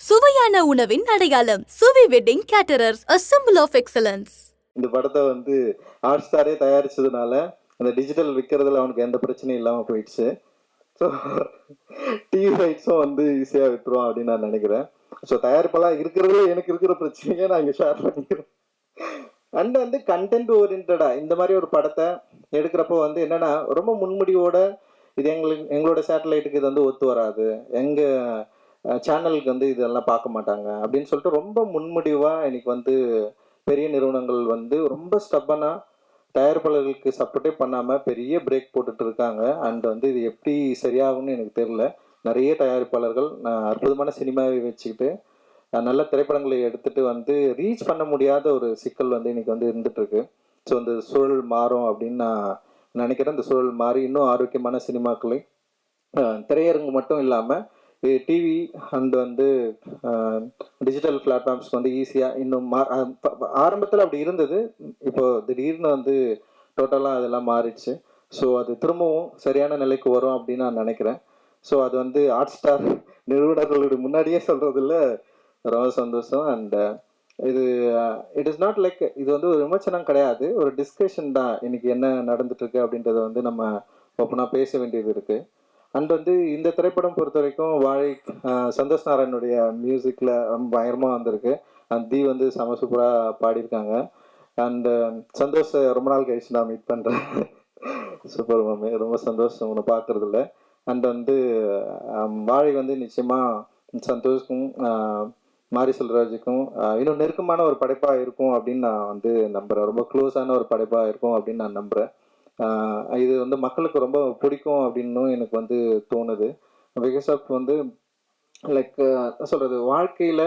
சுவையான உணவின் அடையாளம் Suvi wedding caterers, a symbol of excellence. இந்த படத்தை வந்து ஹாட் ஸ்டாரே தயாரிச்சதுனால அந்த டிஜிட்டல் விற்கிறதுல அவனுக்கு எந்த பிரச்சனையும் இல்லாமல் போயிடுச்சு. ஸோ டிவி ரைட்ஸும் வந்து ஈஸியாக விற்றுரும் அப்படின்னு நான் நினைக்கிறேன். ஸோ தயாரிப்பெல்லாம் இருக்கிறதுல எனக்கு இருக்கிற பிரச்சனையே நான் இங்கே ஷேர் பண்ணிக்கிறேன். அண்ட் வந்து கண்டென்ட் ஓரியன்டா இந்த மாதிரி ஒரு படத்தை எடுக்கிறப்போ வந்து என்னன்னா ரொம்ப முன்முடிவோட இது எங்களோட சேட்டலைட்டுக்கு இது வந்து ஒத்து வராது, எங்க சேனலுக்கு வந்து இதெல்லாம் பார்க்க மாட்டாங்க அப்படின்னு சொல்லிட்டு ரொம்ப முன்முடிவா இன்னைக்கு வந்து பெரிய நிறுவனங்கள் வந்து ரொம்ப ஸ்டப்பனா தயாரிப்பாளர்களுக்கு சப்போர்ட்டே பண்ணாம பெரிய பிரேக் போட்டுட்டு இருக்காங்க. அண்ட் வந்து இது எப்படி சரியாகும்னு எனக்கு தெரியல. நிறைய தயாரிப்பாளர்கள் அற்புதமான சினிமாவை வச்சுக்கிட்டு நல்ல திரைப்படங்களை எடுத்துட்டு வந்து ரீச் பண்ண முடியாத ஒரு சிக்கல் வந்து இன்னைக்கு வந்து இருந்துட்டு இருக்கு. ஸோ இந்த சூழல் மாறும் அப்படின்னு நான் நினைக்கிறேன். இந்த சூழல் மாறி இன்னும் ஆரோக்கியமான சினிமாக்களை திரையரங்கு மட்டும் இல்லாமல் டிவி அண்ட் வந்து டிஜிட்டல் பிளாட்ஃபார்ம்ஸ்க்கு வந்து ஈஸியாக இன்னும் ஆரம்பத்தில் அப்படி இருந்தது. இப்போ திடீர்னு வந்து டோட்டலாக அதெல்லாம் மாறிடுச்சு. ஸோ அது திரும்பவும் சரியான நிலைக்கு வரும் அப்படின்னு நான் நினைக்கிறேன். ஸோ அது வந்து ஹாட் ஸ்டார் நிறுவனர்களுடைய முன்னாடியே சொல்கிறதுல ரொம்ப சந்தோஷம். அண்ட் இது இட் இஸ் நாட் லைக் இது வந்து ஒரு விமர்சனம் கிடையாது, ஒரு டிஸ்கஷன் தான். இன்னைக்கு என்ன நடந்துட்டு இருக்கு அப்படின்றத வந்து நம்ம ஓப்பனாக பேச வேண்டியது இருக்கு. அண்ட் வந்து இந்த திரைப்படம் பொறுத்த வரைக்கும் வாழை சந்தோஷ் நாராயணுடைய மியூசிக்கில் ரொம்ப பயங்கரமாக வந்திருக்கு. அண்ட் தி வந்து செம சூப்பராக பாடியிருக்காங்க. அண்ட் சந்தோஷ் ரொம்ப நாள் கழிச்சு நான் மீட் பண்ணுறேன். சூப்பர் மாமே, ரொம்ப சந்தோஷம் உன்னை பார்க்குறதுல. அண்ட் வந்து வாழை வந்து நிச்சயமாக சந்தோஷ்க்கும் மாரி செல்வராஜுக்கும் இன்னும் நெருக்கமான ஒரு படைப்பாக இருக்கும் அப்படின்னு நான் வந்து நம்புகிறேன். ரொம்ப க்ளோஸான ஒரு படைப்பாக இருக்கும் அப்படின்னு நான் நம்புகிறேன். இது வந்து மக்களுக்கு ரொம்ப பிடிக்கும் அப்படின்னும் எனக்கு வந்து தோணுது. பிகாஸ் ஆஃப் வந்து லைக் சொல்கிறது வாழ்க்கையில்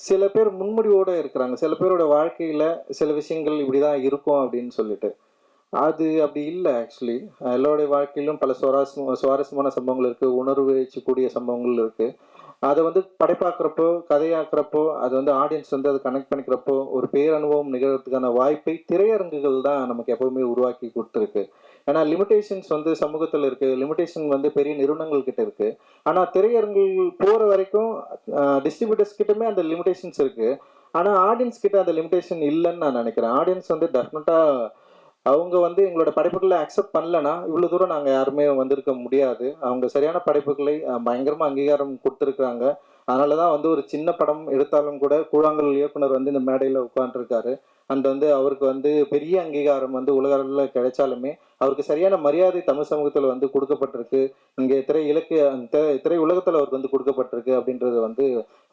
சில பேர் முன்முடிவோடு இருக்கிறாங்க, சில பேரோட வாழ்க்கையில் சில விஷயங்கள் இப்படி தான் இருக்கும் அப்படின்னு சொல்லிட்டு. அது அப்படி இல்லை. ஆக்சுவலி எல்லோருடைய வாழ்க்கையிலும் பல சுவாரஸ்யமான சம்பவங்கள் இருக்குது, உணர்வு வச்சக்கூடிய சம்பவங்கள் இருக்குது. அதை வந்து படைப்பாக்குறப்போ கதையாக்குறப்போ அது வந்து ஆடியன்ஸ் வந்து அதை கனெக்ட் பண்ணிக்கிறப்போ ஒரு பேரனுபவம் நிகழ்றதுக்கான வாய்ப்பை திரையரங்குகள் தான் நமக்கு எப்பவுமே உருவாக்கி கொடுத்துருக்கு. ஏன்னா லிமிடேஷன்ஸ் வந்து சமூகத்தில் இருக்கு, லிமிடேஷன் வந்து பெரிய நிறுவனங்கள் கிட்ட இருக்கு. ஆனா திரையரங்குகள் போற வரைக்கும் டிஸ்ட்ரிபியூட்டர்ஸ் கிட்டமே அந்த லிமிடேஷன்ஸ் இருக்கு. ஆனா ஆடியன்ஸ் கிட்ட அந்த லிமிடேஷன் இல்லைன்னு நான் நினைக்கிறேன். ஆடியன்ஸ் வந்து டெஃபினட்டா அவங்க வந்து எங்களோட படைப்புகளை அக்செப்ட் பண்ணலன்னா இவ்வளோ தூரம் நாங்கள் யாருமே வந்திருக்க முடியாது. அவங்க சரியான படைப்புகளை பயங்கரமாக அங்கீகாரம் கொடுத்துருக்குறாங்க. அதனால தான் வந்து ஒரு சின்ன படம் எடுத்தாலும் கூட கூழாங்கல் இயக்குனர் வந்து இந்த மேடையில் உட்காந்துருக்காரு. அண்ட் வந்து அவருக்கு வந்து பெரிய அங்கீகாரம் வந்து உலக அளவில் கிடைச்சாலுமே அவருக்கு சரியான மரியாதை தமிழ் சமூகத்தில் வந்து கொடுக்கப்பட்டிருக்கு. இங்கே திரை இலக்கிய திரை உலகத்தில் அவருக்கு வந்து கொடுக்கப்பட்டிருக்கு அப்படின்றது வந்து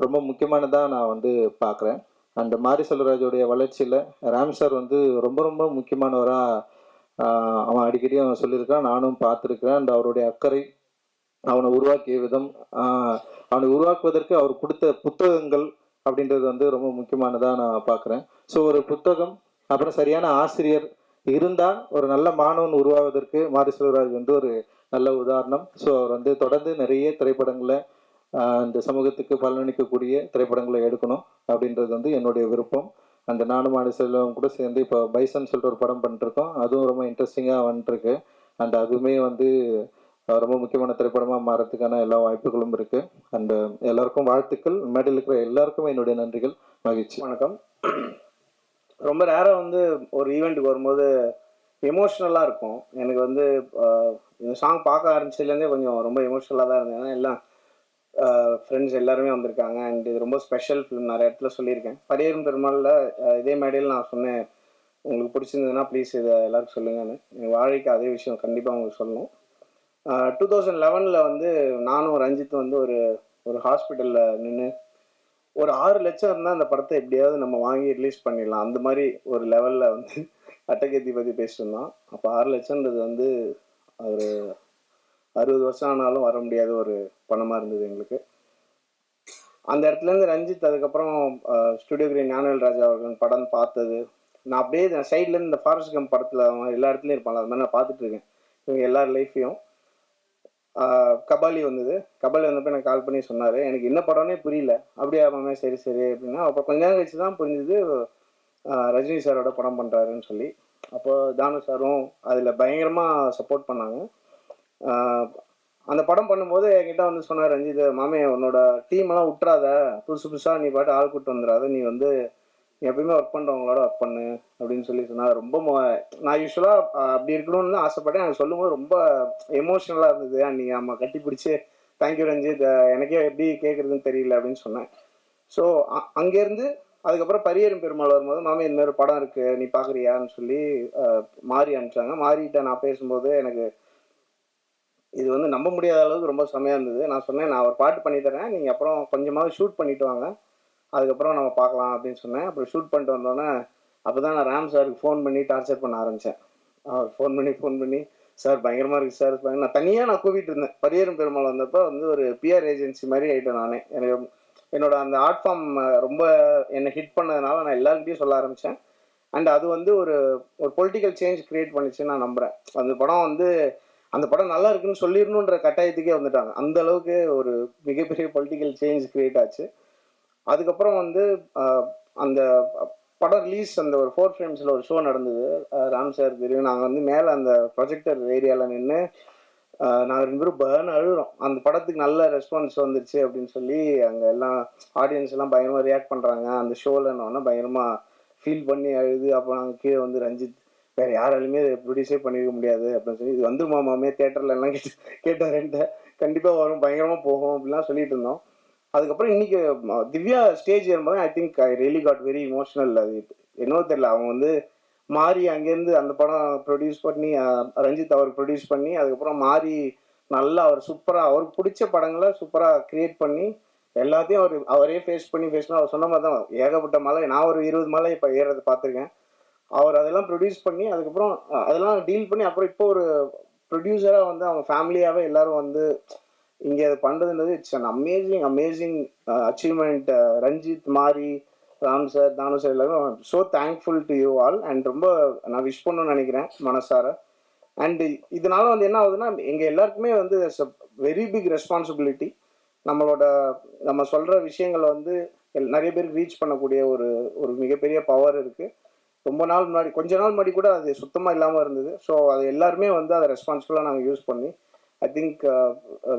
ரொம்ப முக்கியமானதாக நான் வந்து பார்க்குறேன். அண்ட் மாரி செல்வராஜோடைய வளர்ச்சியில் ராம் சார் வந்து ரொம்ப ரொம்ப முக்கியமானவராக அவன் அடிக்கடி அவன் சொல்லியிருக்கான், நானும் பார்த்துருக்கிறேன். அண்ட் அவருடைய அக்கறை, அவனை உருவாக்கிய விதம், அவனை உருவாக்குவதற்கு அவர் கொடுத்த புத்தகங்கள் அப்படின்றது வந்து ரொம்ப முக்கியமானதாக நான் பார்க்குறேன். ஸோ ஒரு புத்தகம் அப்புறம் சரியான ஆசிரியர் இருந்தால் ஒரு நல்ல மாணவன் உருவாவதற்கு மாரி செல்வராஜ் வந்து ஒரு நல்ல உதாரணம். ஸோ அவர் வந்து தொடர்ந்து நிறைய திரைப்படங்களை இந்த சமூகத்துக்கு பலனளிக்கக்கூடிய திரைப்படங்களை எடுக்கணும் அப்படின்றது வந்து என்னுடைய விருப்பம். அந்த நானும் மாடி செல்வம் கூட சேர்ந்து இப்போ பைசன் சொல்லிட்டு ஒரு படம் பண்ணிட்டுருக்கோம். அதுவும் ரொம்ப இன்ட்ரெஸ்டிங்காக வந்துட்டுருக்கு. அண்ட் அதுவுமே வந்து ரொம்ப முக்கியமான திரைப்படமாக மாறத்துக்கான எல்லா வாய்ப்புகளும் இருக்குது. அண்ட் எல்லாருக்கும் வாழ்த்துக்கள். மேடையில் இருக்கிற எல்லாருக்கும் என்னுடைய நன்றிகள், மகிழ்ச்சி. வணக்கம். ரொம்ப ரேராக வந்து ஒரு ஈவெண்ட்டுக்கு வரும்போது எமோஷ்னலாக இருக்கும். எனக்கு வந்து இந்த சாங் பார்க்க ஆரம்பிச்சதுலேருந்தே கொஞ்சம் ரொம்ப எமோஷ்னலாக தான் இருந்தேன். ஏன்னா எல்லாம் ஃப்ரெண்ட்ஸ் எல்லாருமே வந்திருக்காங்க. அண்ட் இது ரொம்ப ஸ்பெஷல் ஃபிலிம். நிறைய இடத்துல சொல்லியிருக்கேன். படியேறும் பெருமாளில் இதே மேடையில் நான் சொன்னேன், உங்களுக்கு பிடிச்சிருந்ததுன்னா ப்ளீஸ் இதை எல்லாருக்கும் சொல்லுங்கன்னு. என் வாழைக்கு அதே விஷயம் கண்டிப்பாக உங்களுக்கு சொல்லணும். 2011 வந்து நானும் ரஞ்சித் வந்து ஒரு ஹாஸ்பிட்டலில் நின்று ஒரு 6 லட்சம் இருந்தால் அந்த படத்தை எப்படியாவது நம்ம வாங்கி ரிலீஸ் பண்ணிடலாம், அந்த மாதிரி ஒரு லெவலில் வந்து அட்டகத்தி பற்றி பேசியிருந்தோம். அப்போ 6 லட்சம்ன்றது வந்து ஒரு 60 வருஷம் ஆனாலும் வர முடியாத ஒரு பணமாக இருந்தது எங்களுக்கு. அந்த இடத்துலேருந்து ரஞ்சித் அதுக்கப்புறம் ஸ்டுடியோ கிரீன் ஞானவேல் ராஜா அவர்கள் படம் பார்த்தது, நான் அப்படியே சைட்லேருந்து இந்த ஃபாரஸ்ட் கம் படத்தில் எல்லா இடத்துலையும் இருப்பாங்க, அது மாதிரி நான் பார்த்துட்டு இருக்கேன் இவங்க எல்லார் லைஃப்பையும். கபாலி வந்தது. கபாலி வந்தப்போ எனக்கு கால் பண்ணி சொன்னார், எனக்கு என்ன படம்னே புரியல. அப்படியே ஆமாமே, சரி சரி அப்படின்னா. அப்போ கொஞ்ச நேரம் கழிச்சு தான் புரிஞ்சுது ரஜினி சாரோட படம் பண்ணுறாருன்னு சொல்லி. அப்போ தானு சாரும் அதில் பயங்கரமாக சப்போர்ட் பண்ணாங்க. அந்த படம் பண்ணும்போது என்கிட்ட வந்து சொன்னார், ரஞ்சித் மாமே உன்னோட டீம் எல்லாம் விட்டுறாத, புதுசு புதுசாக நீ பாட்டு ஆள் கூட்டு வந்துடாத, நீ வந்து நீ எப்பயுமே ஒர்க் பண்ணுறவங்களோட ஒர்க் பண்ணு அப்படின்னு சொல்லி சொன்னார். ரொம்ப நான் யூஸ்வலாக அப்படி இருக்கணும்னு தான் ஆசைப்பட்டேன். எனக்கு சொல்லும்போது ரொம்ப எமோஷ்னலாக இருந்தது. நீ நம்ம கட்டி பிடிச்சி தேங்க்யூ ரஞ்சித், எனக்கே எப்படி கேட்குறதுன்னு தெரியல அப்படின்னு சொன்னேன். ஸோ அங்கேருந்து அதுக்கப்புறம் பரியேறும் பெருமாள் வரும்போது, மாமி இந்த மாதிரி படம் இருக்கு நீ பார்க்குறியான்னு சொல்லி மாறி அனுப்பிச்சாங்க. மாறிட்ட நான் பேசும்போது எனக்கு இது வந்து நம்ப முடியாத அளவுக்கு ரொம்ப செமையாக இருந்தது. நான் சொன்னேன், நான் ஒரு பாட்டு பண்ணி தரேன், நீங்கள் அப்புறம் கொஞ்சமாவது ஷூட் பண்ணிட்டு வாங்க, அதுக்கப்புறம் நம்ம பார்க்கலாம் அப்படின்னு சொன்னேன். அப்புறம் ஷூட் பண்ணிட்டு வந்தோடனே அப்போ தான் நான் ராம் சாருக்கு ஃபோன் பண்ணி டார்ச்சர் பண்ண ஆரம்பித்தேன். அவர் ஃபோன் பண்ணி சார் பயங்கரமாக இருக்குது சார், நான் தனியாக கூவிட்டு இருந்தேன். பரியேறும் பெருமாள் வந்தப்போ வந்து ஒரு பிஆர் ஏஜென்சி மாதிரி ஆகிட்டேன் நானே. எனக்கு என்னோட அந்த ஆர்ட் ஃபார்ம் ரொம்ப என்னை ஹிட் பண்ணதுனால நான் எல்லாருக்கிட்டையும் சொல்ல ஆரம்பித்தேன். அண்ட் அது வந்து ஒரு ஒரு பொலிட்டிக்கல் சேஞ்ச் கிரியேட் பண்ணிச்சுன்னு நான் நம்புகிறேன். அந்த படம் வந்து அந்த படம் நல்லா இருக்குன்னு சொல்லிடணுன்ற கட்டாயத்துக்கே வந்துட்டாங்க. அந்த அளவுக்கு ஒரு மிகப்பெரிய பொலிட்டிக்கல் சேஞ்ச் கிரியேட் ஆச்சு. அதுக்கப்புறம் வந்து அந்த படம் ரிலீஸ் அந்த ஒரு 4 ஃப்ரேம்ஸில் ஒரு ஷோ நடந்தது. ராம் சார் தெரியும். நாங்கள் வந்து மேலே அந்த ப்ரொஜெக்டர் ஏரியாவில் நின்று நாங்கள் 2 பேரும் பேர்னு அழுகிறோம். அந்த படத்துக்கு நல்ல ரெஸ்பான்ஸ் வந்துருச்சு அப்படின்னு சொல்லி அங்கே எல்லாம் ஆடியன்ஸ் எல்லாம் பயங்கரமாக ரியாக்ட் பண்ணுறாங்க. அந்த ஷோவில்னோடனே பயங்கரமாக ஃபீல் பண்ணி அழுது. அப்போ நாங்கள் கீழே வந்து ரஞ்சித் வேறு யாராலுமே ப்ரொடியூஸே பண்ணியிருக்க முடியாது அப்படின்னு சொல்லி, இது வந்துருமா மாமே தேட்டரில் எல்லாம் கேட்டார் என்கிட்ட. கண்டிப்பாக வரும், பயங்கரமாக போகும் அப்படிலாம் சொல்லிட்டு இருந்தோம். அதுக்கப்புறம் இன்னைக்கு திவ்யா ஸ்டேஜ் ஏறும்போது I think I really got very emotional. அது என்னவோ தெரியல, அவங்க வந்து மாறி அங்கேருந்து அந்த படம் ப்ரொடியூஸ் பண்ணி ரஞ்சித் அவர் ப்ரொடியூஸ் பண்ணி அதுக்கப்புறம் மாறி நல்லா அவர் சூப்பராக அவருக்கு பிடிச்ச படங்களை சூப்பராக கிரியேட் பண்ணி எல்லாத்தையும் அவரே ஃபேஸ் பண்ணி அவர் சொன்ன மாதிரி தான் ஏகப்பட்ட மலை. நான் ஒரு 20 மலை இப்போ ஏறது பார்த்துருக்கேன். அவர் அதெல்லாம் ப்ரொடியூஸ் பண்ணி அதுக்கப்புறம் அதெல்லாம் டீல் பண்ணி அப்புறம் இப்போ ஒரு ப்ரொடியூசராக வந்து அவங்க ஃபேமிலியாகவே எல்லாரும் வந்து இங்கே அது பண்ணுறதுன்றது it's an amazing achievement. Ranjith, Mari, Ram sir, Thanu sir எல்லாரும் so thankful to you all. And ரொம்ப நான் விஷ் பண்ணணும்னு நினைக்கிறேன் மனசார. அண்ட் இதனால வந்து என்ன ஆகுதுன்னா எங்கள் எல்லாருக்குமே வந்து வெரி பிக் ரெஸ்பான்சிபிலிட்டி. நம்ம சொல்கிற விஷயங்களை வந்து நிறைய பேருக்கு ரீச் பண்ணக்கூடிய ஒரு ஒரு மிகப்பெரிய பவர் இருக்குது. ரொம்ப நாள் முன்னாடி கொஞ்ச நாள் முன்னாடி கூட அது சுத்தமாக இல்லாமல் இருந்தது. ஸோ அது எல்லாருமே வந்து அதை ரெஸ்பான்சிபிளாக நாங்கள் யூஸ் பண்ணி I think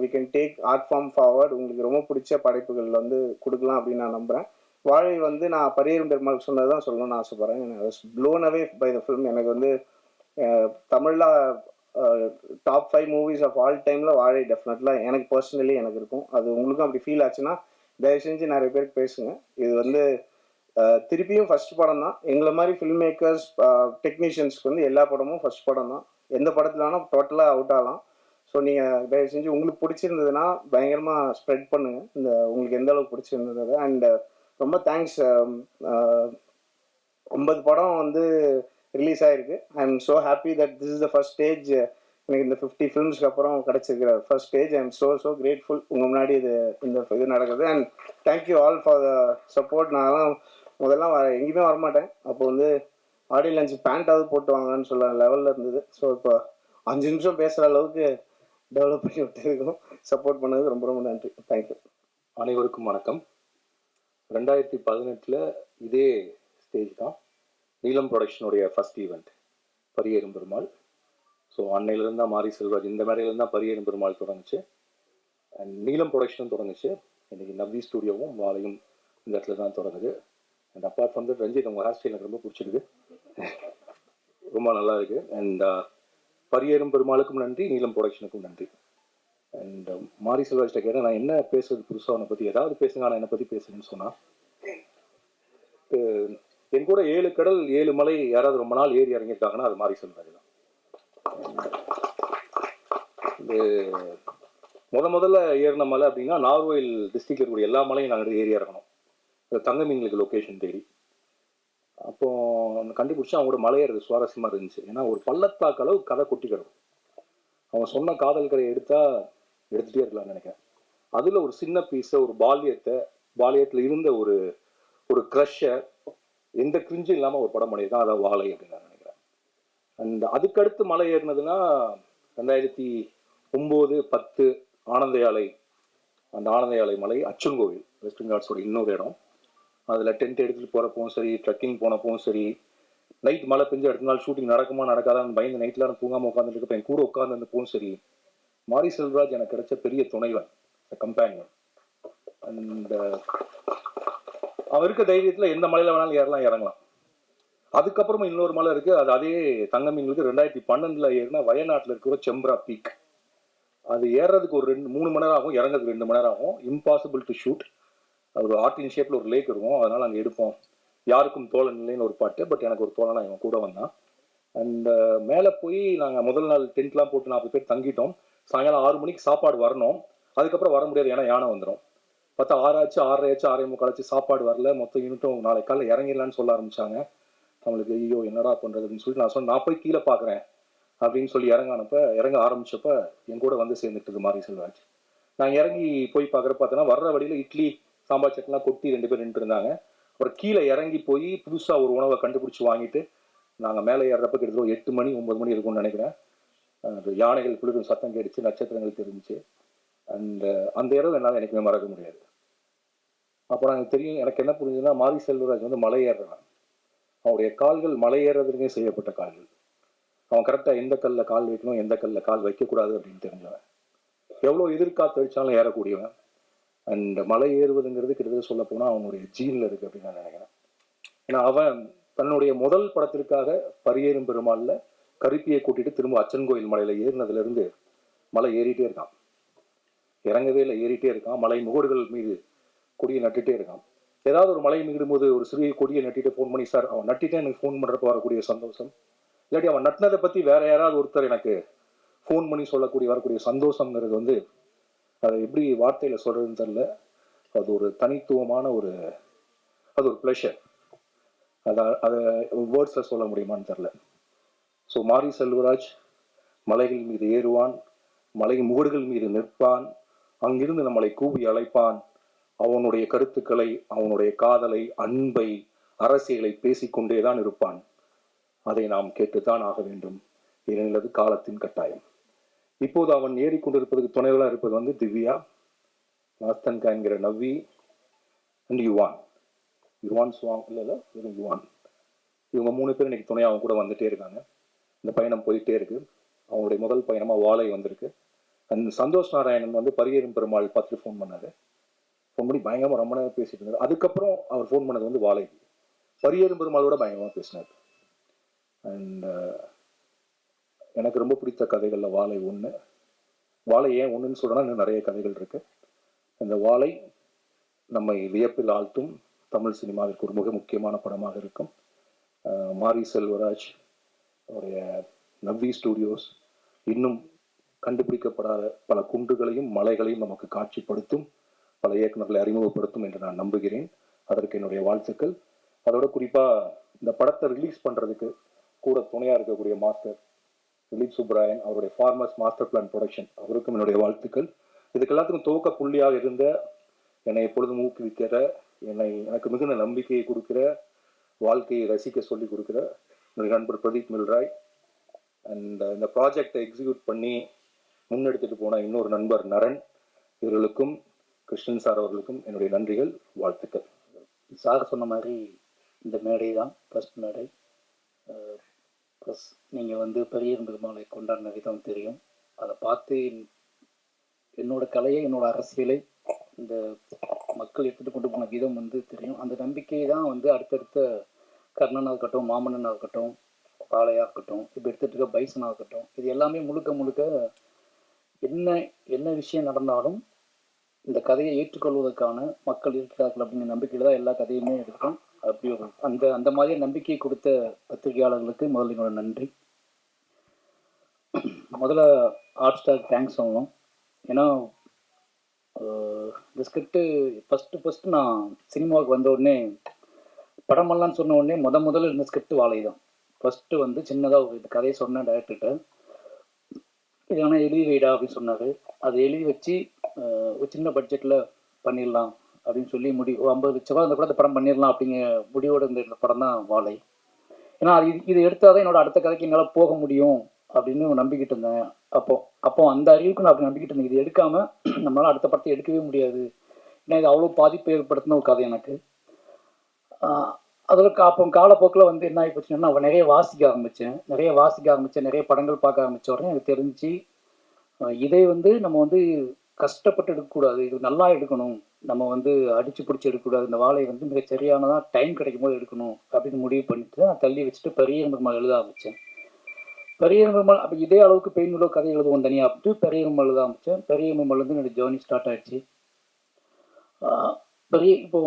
we can take art form forward. உங்களுக்கு ரொம்ப பிடிச்ச படைப்புகள் வந்து கொடுக்கலாம் அப்படின்னு நான் நம்புகிறேன். வாழை வந்து நான் பரியேறும் பெருமாள் சொன்னது தான் சொல்லணும்னு ஆசைப்பட்றேன். எனக்கு blown away by the film. எனக்கு வந்து தமிழில் டாப் 5 மூவிஸ் ஆஃப் ஆல் டைமில் வாழை டெஃபினெட்லாம் எனக்கு பர்சனலி எனக்கு இருக்கும். அது உங்களுக்கும் அப்படி ஃபீல் ஆச்சுன்னா தயவு செஞ்சு நிறைய பேருக்கு பேசுங்க. இது வந்து திருப்பியும் ஃபர்ஸ்ட் படம் தான். எங்களை மாதிரி ஃபில்ம் மேக்கர்ஸ் டெக்னீஷியன்ஸ்க்கு வந்து எல்லா படமும் ஃபர்ஸ்ட் படம் தான். எந்த படத்தில் வேணால் டோட்டலாக அவுட் ஆகலாம். ஸோ நீங்கள் தயவு செஞ்சு உங்களுக்கு பிடிச்சிருந்ததுன்னா பயங்கரமாக ஸ்ப்ரெட் பண்ணுங்கள் இந்த உங்களுக்கு எந்த அளவுக்கு பிடிச்சிருந்தது. அண்ட் ரொம்ப தேங்க்ஸ். 9 படம் வந்து ரிலீஸ் ஆகிருக்கு. I am so happy that this is the first stage. எனக்கு இந்த 50 ஃபிலிம்ஸ்க்கு அப்புறம் கிடச்சிருக்கிற first stage. I am so grateful உங்கள் முன்னாடி இது நடக்குது. And thank you all for the support. நான்லாம் முதல்லாம் எங்கேயுமே வரமாட்டேன். அப்போ வந்து ஆடியோ லஞ்ச் பேண்ட்டாவது போட்டு வாங்கன்னு சொல்ல லெவலில் இருந்தது. ஸோ இப்போ 5 நிமிஷம் பேசுகிற அளவுக்கு டெவலப் பண்ணி விட்டுருக்கோம். சப்போர்ட் பண்ணதுக்கு ரொம்ப ரொம்ப நன்றி. தேங்க்யூ. அனைவருக்கும் வணக்கம். 2018 இதே ஸ்டேஜ் தான் நீலம் ப்ரொடக்ஷனுடைய first event Pariyerum Perumal. So அன்னையிலேருந்து தான் மாரி செல்வராஜ் இந்த மேடையிலேருந்து தான் பரியேறும் பெருமாள் தொடங்குச்சு. அண்ட் நீலம் ப்ரொடக்ஷனும் தொடங்குச்சு. இன்னைக்கு நவ்வி ஸ்டூடியோவும் வாழையும் இந்த இடத்துல தான் தொடங்குது. And apart from that Ranjith உங்கள் ஹேர் ஸ்டைல் எனக்கு ரொம்ப பிடிச்சிருக்கு, ரொம்ப நல்லா இருக்கு. அண்ட் பரியேறும் பெருமாளுக்கும் நன்றி, நீலம் ப்ரொடக்ஷனுக்கும் நன்றி. அண்ட் மாரி செல்வராஜ்கிட்ட கேட்டேன், நான் என்ன பேசுறது புதுசாக அவனை பற்றி ஏதாவது பேசுங்க, நான் என்னை பற்றி பேசுறேன்னு சொன்னான். என் கூட 7 கடல் 7 மலை யாராவது ரொம்ப நாள் ஏறி இறங்கியிருக்காங்கன்னா அது மாரி செல்வராஜ் தான். இது முதல்ல ஏறின மலை அப்படின்னா நார்வேல் டிஸ்ட்ரிக்ட்ல இருக்கக்கூடிய எல்லா மலையும் நாங்கள் ஏறி இறங்கணும், தங்கமீன்களுக்கு லொக்கேஷன் தேடி. அப்போ கண்டுபிடிச்சி அவங்களோட மலையேறது சுவாரஸ்யமாக இருந்துச்சு. ஏன்னா ஒரு பள்ளத்தாக்கு அளவு கதை கொட்டி கிடக்கும். அவன் சொன்ன காதல் கதையை எடுத்துகிட்டே இருக்கலாம்னு நினைக்கிறேன். அதில் ஒரு சின்ன பீஸை ஒரு பாலியத்தில் இருந்த ஒரு க்ரஷ்ஷை எந்த கிரிஞ்சும் இல்லாமல் ஒரு படம் பண்ணியிருக்கான். அதான் வாழை அப்படின்னு நான் நினைக்கிறேன். அண்ட் அதுக்கடுத்து மலை ஏறினதுன்னா 2009, 10 ஆனந்த யாழை. அந்த ஆனந்த யாழை மலை அச்சன்கோவில் வெஸ்டர்ன் காட்ஸோட இன்னொரு இடம். அதில் டென்ட் எடுத்துகிட்டு போகிறப்பவும் சரி, ட்ரெக்கிங் போனப்பவும் சரி, நைட் மழை பெஞ்சு அடுத்த நாள் ஷூட்டிங் நடக்குமா நடக்காதான்னு பயந்து நைட்டில் தூங்காமல் உட்காந்துருக்கப்ப என் கூட உட்காந்துருந்தப்பவும் சரி, மாரி செல்வராஜ் எனக்கு கிடைச்ச பெரிய துணைவன், கம்பேனியன். அண்ட் அவன் இருக்க தைரியத்தில் எந்த மலையில் வேணாலும் ஏறலாம், இறங்கலாம். அதுக்கப்புறமா இன்னொரு மலை இருக்கு, அது அதே தங்கமீன்களுக்கு 2012 ஏறினா வயநாட்டில் இருக்கிற செம்ப்ரா பீக். அது ஏறுறதுக்கு ஒரு 3 மணி நேரம் ஆகும், இறங்குறதுக்கு 2 மணி நேரம் ஆகும். Impossible to shoot. ஒரு ஆர்டின் ஷேப்ல ஒரு லேக் இருக்கும், அதனால அங்கே எடுப்போம். யாருக்கும் தோழன் இல்லைன்னு ஒரு பாட்டு, பட் எனக்கு ஒரு தோழனா இவன் கூட வந்தான். அண்ட் மேலே போய் நாங்கள் முதல் நாள் டென்ட்லாம் போட்டு 40 பேர் தங்கிட்டோம். சாயங்காலம் 6 மணிக்கு சாப்பாடு வரணும். அதுக்கப்புறம் வர முடியாது, ஏன்னா யானை வந்துடும். பார்த்தா 6 ஆச்சு, 6:30 ஆச்சு, 6:45 ஆச்சு, சாப்பாடு வரல. மொத்தம் யூனிட்டும் நாளைக்கு காலையில் இறங்கிடலான்னு சொல்ல ஆரம்பிச்சாங்க. நம்மளுக்கு ஐயோ என்னடா பண்ணுறதுன்னு சொல்லிட்டு நான் சொன்னேன், நான் போய் கீழே பார்க்குறேன் அப்படின்னு சொல்லி இறங்க ஆரம்பிச்சப்ப என் கூட வந்து சேர்ந்துட்டு மாரி செல்வராஜ். நான் இறங்கி போய் பார்த்தோன்னா வர்ற வழியில் இட்லி சாம்பார் சட்லாம் கொட்டி 2 பேர் நின்று இருந்தாங்க. அப்புறம் கீழே இறங்கி போய் புதுசாக ஒரு உணவை கண்டுபிடிச்சி வாங்கிட்டு நாங்கள் மேலே ஏறுறப்ப கிட்டத்தட்ட 8 மணி 9 மணி இருக்கும்னு நினைக்கிறேன். யானைகள் குளிரும் சத்தம் கேட்டுச்சு, நட்சத்திரங்கள் தெரிஞ்சிச்சு. அந்த இரவு என்னால் எனக்குமே மறக்க முடியாது. அப்புறம் எனக்கு தெரியும், எனக்கு என்ன புரிஞ்சுதுன்னா, மாரி செல்வராஜ் வந்து மலை ஏறுறான். அவனுடைய கால்கள் மலை ஏறுறதுக்கே செய்யப்பட்ட கால்கள். அவன் கரெக்டாக எந்த கல்லில் கால் வைக்கணும், எந்த கல்லில் கால் வைக்கக்கூடாது அப்படின்னு தெரிஞ்சவன். எவ்வளோ எதிர்காத்து அடித்தாலும் ஏறக்கூடியவன். அண்ட் மலை ஏறுவதுங்கிறது கிட்டத்தட்ட சொல்ல போனால் அவனுடைய ஜீனில் இருக்குது அப்படின்னு நான் நினைக்கிறேன். ஏன்னா அவன் தன்னுடைய முதல் படத்திற்காக பரியேறும் பெருமாள்ல கருப்பியை கூட்டிட்டு திரும்ப அச்சன் கோயில் மலையில ஏறினதுல இருந்து மலை ஏறிட்டே இருக்கான். இறங்கவே இல்லை, ஏறிட்டே இருக்கான். மலை முகடுகள் மீது கொடியை நட்டுட்டே இருக்கான். ஏதாவது ஒரு மலை மீடும் போது ஒரு சிறிய கொடியை நட்டிட்டு ஃபோன் பண்ணி, சார் அவன் நட்டிட்டே எனக்கு ஃபோன் பண்றப்ப வரக்கூடிய சந்தோஷம், இல்லாட்டி அவன் நட்டினதை பத்தி வேற யாராவது ஒருத்தர் எனக்கு ஃபோன் பண்ணி வரக்கூடிய சந்தோஷம்ங்கிறது வந்து அதை எப்படி வார்த்தையில சொல்றதுன்னு தெரியல. அது ஒரு தனித்துவமான அது ஒரு ப்ளஷர். அதை வேர்ட்ஸில் சொல்ல முடியுமான்னு தெரில. ஸோ மாரி செல்வராஜ் மலைகள் மீது ஏறுவான், மலை முகடுகள் மீது நிற்பான், அங்கிருந்து நம்மளை கூவி அழைப்பான். அவனுடைய கருத்துக்களை, அவனுடைய காதலை, அன்பை, அரசியலை பேசிக்கொண்டே தான் இருப்பான். அதை நாம் கேட்டுத்தான் ஆக வேண்டும், ஏனென்பது காலத்தின் கட்டாயம். இப்போது அவன் ஏறிக்கொண்டிருப்பதற்கு துணைவலாக இருப்பது வந்து திவ்யா, நாஸ்தன்கா என்கிற நவ்வி அண்ட் யுவான் சுவாங் இல்லை வெறும் யுவான். இவங்க 3 பேர் இன்னைக்கு துணையாக அவங்க கூட வந்துட்டே இருக்காங்க. இந்த பயணம் போயிட்டே இருக்கு. அவங்களுடைய முதல் பயணமாக வாழை வந்திருக்கு. அந்த சந்தோஷ் நாராயணன் வந்து பரியேறும் பெருமாள் பார்த்துட்டு ஃபோன் பண்ணாரு. ஃபோன் பண்ணி பயங்கரமாக ரொம்ப நேரம் பேசிட்டு இருந்தார். அதுக்கப்புறம் அவர் ஃபோன் பண்ணது வந்து வாழை. பரியேறும் பெருமாளோட பயங்கரமாக பேசினார். அண்ட் எனக்கு ரொம்ப பிடித்த கதைகளில் வாழை ஒன்று. வாழை ஏன் ஒன்றுன்னு சொல்கிறேன்னா இன்னும் நிறைய கதைகள் இருக்கு. அந்த வாழை நம்மை வியப்பில் ஆழ்த்தும் தமிழ் சினிமாவிற்கு ஒரு மிக முக்கியமான படமாக இருக்கும். மாரி செல்வராஜ் அவருடைய நவ்வி ஸ்டூடியோஸ் இன்னும் கண்டுபிடிக்கப்படாத பல குன்றுகளையும் மலைகளையும் நமக்கு காட்சிப்படுத்தும், பல இயக்குநர்களை அறிமுகப்படுத்தும் என்று நான் நம்புகிறேன். அதற்கு என்னுடைய வாழ்த்துக்கள். அதோட குறிப்பாக இந்த படத்தை ரிலீஸ் பண்ணுறதுக்கு கூட துணையாக இருக்கக்கூடிய மாஸ்டர் திலீப் சுப்ராயன், அவருடைய ஃபார்மர்ஸ் மாஸ்டர் பிளான் ப்ரொடக்ஷன், அவருக்கும் என்னுடைய வாழ்த்துக்கள். இதுக்கு எல்லாத்துக்கும் துவக்க புள்ளியாக இருந்த, என்னை எப்பொழுதும் ஊக்குவிக்கிற, எனக்கு மிகுந்த நம்பிக்கையை கொடுக்கிற, வாழ்க்கையை ரசிக்க சொல்லி கொடுக்குற என்னுடைய நண்பர் பிரதீப் மில்ராய், அண்ட் இந்த ப்ராஜெக்டை எக்ஸிக்யூட் பண்ணி முன்னெடுத்துட்டு போன இன்னொரு நண்பர் நரன், இவர்களுக்கும் கிருஷ்ணன் சார் அவர்களுக்கும் என்னுடைய நன்றிகள், வாழ்த்துக்கள். சார் சொன்ன மாதிரி இந்த மேடை தான் ஃபர்ஸ்ட் மேடை. ப்ளஸ் நீங்கள் வந்து பரியேறும் பெருமாளை கொண்டாடின விதம் தெரியும். அதை பார்த்து என்னோட கலையை, என்னோட அரசியலை இந்த மக்கள் எடுத்துகிட்டு கொண்டு போன விதம் வந்து தெரியும். அந்த நம்பிக்கை தான் வந்து அடுத்தடுத்த கர்ணனாக இருக்கட்டும், மாமன்னனாக இருக்கட்டும், பாலையாக இருக்கட்டும், இப்போ எடுத்துகிட்டு இருக்க பைசனாக இருக்கட்டும், இது எல்லாமே முழுக்க என்ன விஷயம் நடந்தாலும் இந்த கதையை ஏற்றுக்கொள்வதற்கான மக்கள் இருக்கிறார்கள் அப்படிங்கிற நம்பிக்கையில் தான் எல்லா கதையுமே எடுக்கும். அப்படி ஒரு அந்த மாதிரியே நம்பிக்கையை கொடுத்த பத்திரிகையாளர்களுக்கு முதல்ல என்னோட நன்றி. முதல்ல ஹாட் ஸ்டார் தேங்க்ஸ் சொல்லணும். ஏன்னா இந்த ஸ்கிரிப்டு ஃபஸ்ட்டு நான் சினிமாவுக்கு வந்த உடனே படமெல்லாம் சொன்ன உடனே முதல்ல இந்த ஸ்கிரிப்ட் வாழை தான். ஃபஸ்ட்டு வந்து சின்னதாக ஒரு இது கதையை சொன்னேன் டைரக்டர்கிட்ட, இது ஆனால் எழுதி வைடா அப்படின்னு சொன்னார். அதை எழுதி வச்சு ஒரு சின்ன பட்ஜெட்டில் பண்ணிடலாம் அப்படின்னு சொல்லி 50 லட்ச ரூபா அந்த கூட அந்த படம் பண்ணிடலாம் அப்படிங்கிற முடிவோடு இந்த படம் தான் வாழை. ஏன்னா இது எடுத்தால் தான் என்னோட அடுத்த கதைக்கு என்னால் போக முடியும் அப்படின்னு நம்பிக்கிட்டு இருந்தேன். அப்போ அந்த அறிவுக்கு நான் அப்படி நம்பிக்கிட்டு இருந்தேன். இது எடுக்காமல் நம்மளால் அடுத்த படத்தை எடுக்கவே முடியாது. ஏன்னா இது அவ்வளோ பாதிப்பு ஏற்படுத்தின ஒரு கதை எனக்கு. அதில் அப்போ காலப்போக்கில் வந்து என்ன ஆகி போச்சுன்னா, நிறைய வாசிக்க ஆரம்பித்தேன், நிறைய படங்கள் பார்க்க ஆரம்பித்த உடனே எனக்கு தெரிஞ்சு இதை வந்து நம்ம வந்து கஷ்டப்பட்டு எடுக்கக்கூடாது, இது நல்லா எடுக்கணும், நம்ம வந்து அடிச்சு பிடிச்சி எடுக்கக்கூடாது, இந்த வாழையை வந்து மிக சரியானதாக டைம் கிடைக்கும் போது எடுக்கணும் அப்படின்னு முடிவு பண்ணிட்டு நான் தள்ளி வச்சுட்டு பெரிய பெருமாள் எழுத ஆரம்பித்தேன். பெரிய பெருமாள் அப்போ இதே அளவுக்கு பெயின்களோ கதை எழுதுவோம் தனியாக அப்படின்ட்டு பெரிய பெருமாள் எழுத ஆரம்பித்தேன். பெரிய பெருமாள் வந்து என்னோடய ஜேர்னி ஸ்டார்ட் ஆகிடுச்சு. பெரிய இப்போ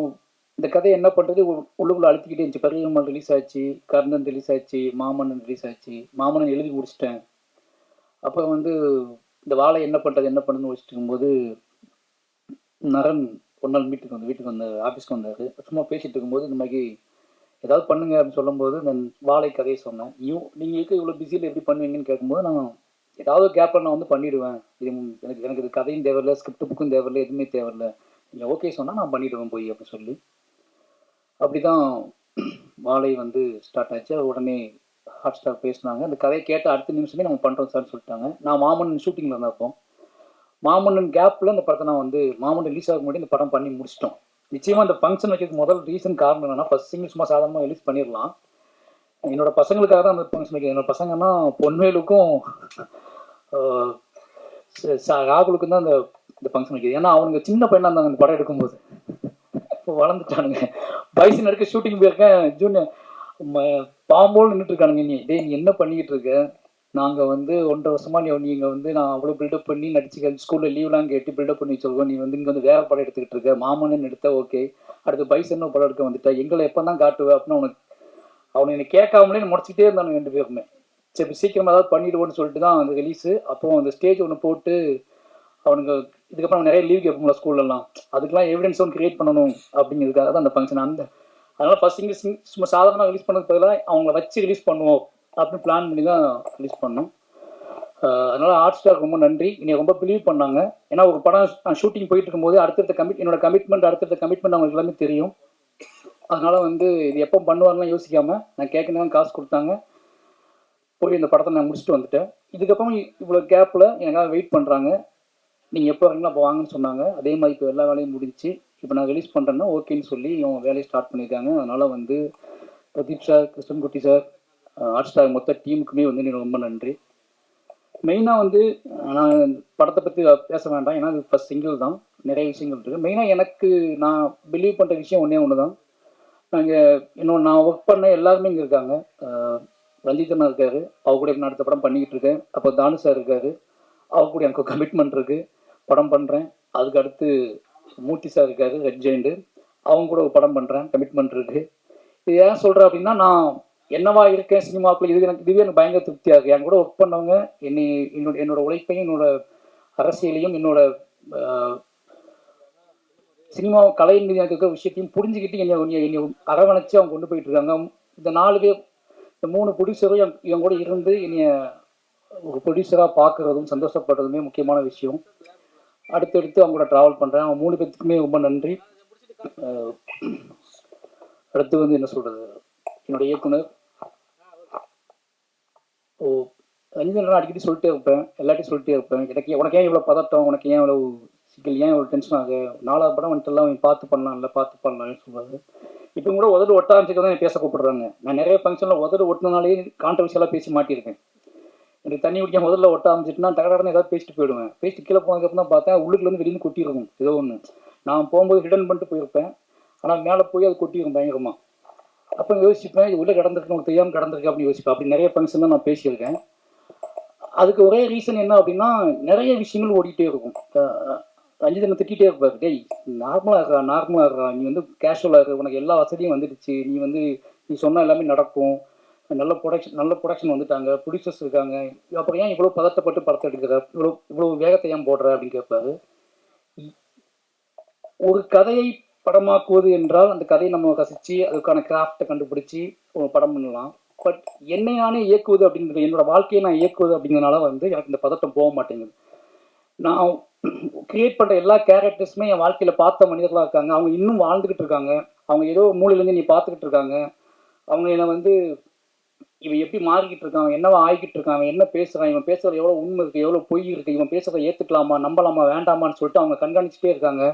இந்த கதையை என்ன பண்ணுறது உள்ளுக்குள்ளே அழுத்திக்கிட்டே இருந்துச்சு. பெரிய பெருமாள் ரிலீஸ் ஆச்சு, கர்ணன் ரிலீஸ் ஆச்சு, மாமன்னன் ரிலீஸ் ஆச்சு. மாமன்னன் எழுதி முடிச்சிட்டேன். அப்போ வந்து இந்த வாழை என்ன பண்ணுறதுன்னு வச்சுட்டு இருக்கும்போது நரன் ஒரு நாள் வீட்டுக்கு வந்து ஆஃபீஸ்க்கு வந்தார். சும்மா பேசிகிட்டு இருக்கும்போது இந்த மாதிரி ஏதாவது பண்ணுங்க அப்படின்னு சொல்லும்போது நான் வாழை கதையை சொன்னேன். நீங்கள் இருக்க இவ்வளோ பிஸியில் எப்படி பண்ணுவீங்கன்னு கேட்கும்போது நான் ஏதாவது கேப்பில் நான் வந்து பண்ணிவிடுவேன். இது எனக்கு இது கதையும் தேவையில்லை, ஸ்கிரிப்ட் புக்கும் தேவையில்லை, எதுவுமே தேவையில்லை, நீங்கள் ஓகே சொன்னால் நான் பண்ணிவிடுவேன் போய் அப்படின்னு சொல்லி அப்படி தான் வாழை வந்து ஸ்டார்ட் ஆச்சு. உடனே ஹாட் ஸ்டார் பேசினாங்க. அந்த கதையை கேட்ட அடுத்த நிமிஷமே நம்ம பண்ணுறோம் சார்னு சொல்லிட்டாங்க. நான் மாமன்னன் ஷூட்டிங்கில் இருந்தப்போ மாமன்னன் கேப்பில் இந்த படத்தை நான் வந்து மாமன்னன் ரிலீஸ் ஆக முன்னாடி இந்த படம் பண்ணி முடிச்சிட்டோம். நிச்சயமாக இந்த ஃபங்க்ஷன் வைக்கிறதுக்கு முதல் ரீசன் காரணம் என்னன்னா, ஃபர்ஸ்ட் சிங்கிள் சும்மா சாதாரணமாக ரிலீஸ் பண்ணிடலாம். என்னோட பசங்களுக்காக தான் அந்த ஃபங்க்ஷன் வைக்கிறேன். என்னோட பசங்கன்னா பொன்வேலுக்கும் ராகுலுக்கும் தான் இந்த ஃபங்க்ஷன் வைக்கிறது. ஏன்னா அவனுங்க சின்ன பையனாக இருந்தாங்க அந்த படம் எடுக்கும்போது. இப்போ வளர்ந்துட்டானுங்க. பைசன் எடுக்க ஷூட்டிங் போயிருக்கேன். ஜூனியர் பாம்போல் நின்றுட்டு இருக்கானுங்க. நீ என்ன பண்ணிக்கிட்டு இருக்க? நாங்கள் வந்து 1.5 வருஷமா நீங்கள் வந்து நான் அவ்வளோ பில்டப் பண்ணி நடிச்சு ஸ்கூலில் லீவ்லாம் கேட்டு பில்டப் பண்ணி வச்சுருக்கோம். நீ வந்து இங்கே வந்து வேறு படம் எடுத்துக்கிட்டு இருக்க. மாமன்னன் எடுத்த ஓகே, அடுத்து பைசன் படம் எடுக்க வந்துட்டா, எங்களை எப்போ தான் காட்டுவேன் அப்படின்னு அவனை என்னை கேட்காமலே முடிச்சுக்கிட்டே இருந்தானு 2 பேருமே. சரி சீக்கிரமாக ஏதாவது பண்ணிடுவோன்னு சொல்லிட்டு தான் அந்த ரிலீஸு. அப்போ அந்த ஸ்டேஜ் ஒன்று போட்டு அவனுங்க இதுக்கப்புறம் நிறைய லீவ் கேட்போம்ல ஸ்கூல்லலாம், அதுக்கெலாம் எவிடன்ஸ் ஒன்று கிரியேட் பண்ணணும் அப்படிங்கிறதுக்காக தான் அந்த ஃபங்க்ஷன். அதனால் ஃபர்ஸ்ட் இங்கே சும்மா சாதாரணமாக ரிலீஸ் பண்ணதுக்கு பதிலாக அவங்கள வச்சு ரிலீஸ் பண்ணுவோம் அப்படின்னு பிளான் பண்ணி தான் ரிலீஸ் பண்ணோம். அதனால் ஹாட் ஸ்டார் ரொம்ப நன்றி. என்னை ரொம்ப பிலீவ் பண்ணாங்க. ஏன்னா ஒரு படம் நான் ஷூட்டிங் போயிட்டு இருக்கும்போது என்னோட கமிட்மெண்ட் அவங்களுக்கு எல்லாமே தெரியும். அதனால் வந்து இது எப்போ பண்ணுவாருலாம் யோசிக்காமல் நான் கேட்கணும் காசு கொடுத்தாங்க. போய் இந்த படத்தை நான் முடிச்சுட்டு வந்துட்டேன். இதுக்கப்புறம் இவ்வளோ கேப்பில் எனக்காக வெயிட் பண்ணுறாங்க. நீங்கள் எப்போ வரீங்களா அப்போ வாங்கன்னு சொன்னாங்க. அதே மாதிரி இப்போ எல்லா வேலையும் முடிஞ்சு இப்போ நான் ரிலீஸ் பண்ணுறேன்னா ஓகேன்னு சொல்லி இவங்க வேலையை ஸ்டார்ட் பண்ணியிருக்காங்க. அதனால் வந்து Pradeep sir, Krishnankutty sir, hot star மொத்த டீமுக்குமே வந்து எனக்கு ரொம்ப நன்றி. மெயினாக வந்து நான் படத்தை பற்றி பேச வேண்டாம், ஏன்னா இது ஃபர்ஸ்ட் சிங்கிள் தான், நிறைய விஷயங்கள் இருக்குது. மெயினாக எனக்கு நான் பிலீவ் பண்ணுற விஷயம் ஒன்று தான். நான் ஒர்க் பண்ண எல்லாருமே இங்கே இருக்காங்க. ரஞ்சிதனா இருக்காரு, அவர் கூட நான் அடுத்த படம் பண்ணிக்கிட்டு இருக்கேன். அப்போ தானு சார் இருக்காரு, அவர் கூட எனக்கு கமிட்மெண்ட் இருக்குது, படம் பண்ணுறேன். அதுக்கு அடுத்து மூர்த்தி சார் இருக்காரு, ரெட் ஜெயிண்ட், அவங்க கூட ஒரு படம் பண்ணுறேன், கமிட்மெண்ட் இருக்குது. இது ஏன் சொல்கிறேன் அப்படின்னா, நான் என்னவா இருக்கேன் சினிமாவுக்குள்ள, இதுவே எனக்கு பயங்கர திருப்தியாக இருக்குது. என் கூட ஒர்க் பண்ணவங்க என்னோட உழைப்பையும் என்னோட அரசியலையும் என்னோட சினிமா கலை மீது எனக்கு இருக்கிற விஷயத்தையும் புரிஞ்சுக்கிட்டு என்னை அரவணைச்சு அவங்க கொண்டு போயிட்டு இருக்காங்க. இந்த 4 பேர், இந்த 3 ப்ரொடியூசரும் இவங்க கூட இருந்து என்னைய ஒரு ப்ரொடியூசராக பார்க்குறதும் சந்தோஷப்படுறதுமே முக்கியமான விஷயம். அடுத்தடுத்து அவங்க கூட ட்ராவல் பண்ணுறேன். அவங்க 3 பேர்த்துக்குமே ரொம்ப நன்றி. அடுத்து வந்து என்ன சொல்கிறது, என்னோட இயக்குனர் ரஞ்சிதன் அடிக்கடி சொல்லிட்டே இருப்பேன், எல்லாத்தையும் சொல்லிட்டே இருப்பேன். உனக்கு ஏன் இவ்வளோ பதட்டம், உனக்கு ஏன் இவ்வளோ சிக்கல், ஏன் இவ்வளோ டென்ஷன் ஆகு, 4வது படம் வந்துட்டுலாம் பார்த்து பண்ணலாம்னு சொல்லுவாங்க. இப்போ கூட உதடு ஒட்ட ஆரம்பிச்சுக்க தான் பேச கூப்பிடுறாங்க. நான் நிறைய ஃபங்க்ஷனில் உதடு ஒட்டினாலே கான்ட்ரவர்ஷியலாக பேசி மாட்டியிருக்கேன். எனக்கு தண்ணி குடிக்க முதல்ல ஒட்ட ஆரம்பிச்சுட்டுனா டகடன்னு ஏதாவது பேசிட்டு போயிடுவேன். பேசிட்டு கீழே போனதுக்கப்புறம் தான் பார்த்தேன் உள்ளுக்குலேருந்து வெளியே கொட்டியிருக்கும் ஏதோ ஒன்று. நான் போகும்போது ஹிடன் பண்ணிட்டு போயிருப்பேன், ஆனால் மேலே போய் அது கொட்டியிருக்கும் பயங்கரமாக. அப்போ யோசிப்பேன், இது உள்ளே கிடந்திருக்கு, நமக்கு தெரியாமல் கிடந்திருக்கு அப்படின்னு யோசிப்பேன். அப்படி நிறைய ஃபங்க்ஷன்லாம் நான் பேசியிருக்கேன். அதுக்கு ஒரே ரீசன் என்ன அப்படின்னா, நிறைய விஷயங்கள் ஓடிட்டே இருக்கும். ரஞ்சிதனை திட்டிகிட்டே இருப்பார், டேய் நார்மலாக இருக்கா, நீ வந்து கேஷுவலாக இருக்கு, உனக்கு எல்லா வசதியும் வந்துடுச்சு, நீ சொன்னால் எல்லாமே நடக்கும், நல்ல ப்ரொடக்ஷன் வந்துட்டாங்க, ப்ரொடியூசர்ஸ் இருக்காங்க, அப்புறம் ஏன் இவ்வளோ பதட்டப்பட்டு படத்தை எடுக்கிற, இவ்வளோ வேகத்தை ஏன் போடுற அப்படின்னு கேட்பாரு. ஒரு கதையை படமாக்குவது என்றால் அந்த கதையை நம்ம ரசித்து அதுக்கான கிராஃப்டை கண்டுபிடிச்சி படம் பண்ணலாம். பட் என்னை நானே இயக்குவது அப்படிங்கிறது, என்னோட வாழ்க்கையை நான் இயக்குவது அப்படிங்கிறதுனால வந்து எனக்கு இந்த பதட்டம் போக மாட்டேங்குது. நான் கிரியேட் பண்ணுற எல்லா கேரக்டர்ஸுமே என் வாழ்க்கையில் பார்த்த மனிதர்களாக இருக்காங்க. அவங்க இன்னும் வாழ்ந்துக்கிட்டு இருக்காங்க. அவங்க ஏதோ மூலையிலேருந்து நீ பார்த்துக்கிட்டு இருக்காங்க. அவங்க என்னை வந்து இவன் எப்படி மாறிக்கிட்டு இருக்கான், என்னவா ஆகிக்கிட்டு இருக்கான், என்ன பேசுகிறான், இவன் பேசுகிறது எவ்வளோ உண்மை இருக்குது, எவ்வளோ பொய் இருக்குது, இவன் பேசுகிறத ஏற்றுக்கலாமா, நம்பலாமா, வேண்டாமான்னு சொல்லிட்டு அவங்க கண்காணிச்சுட்டே இருக்காங்க.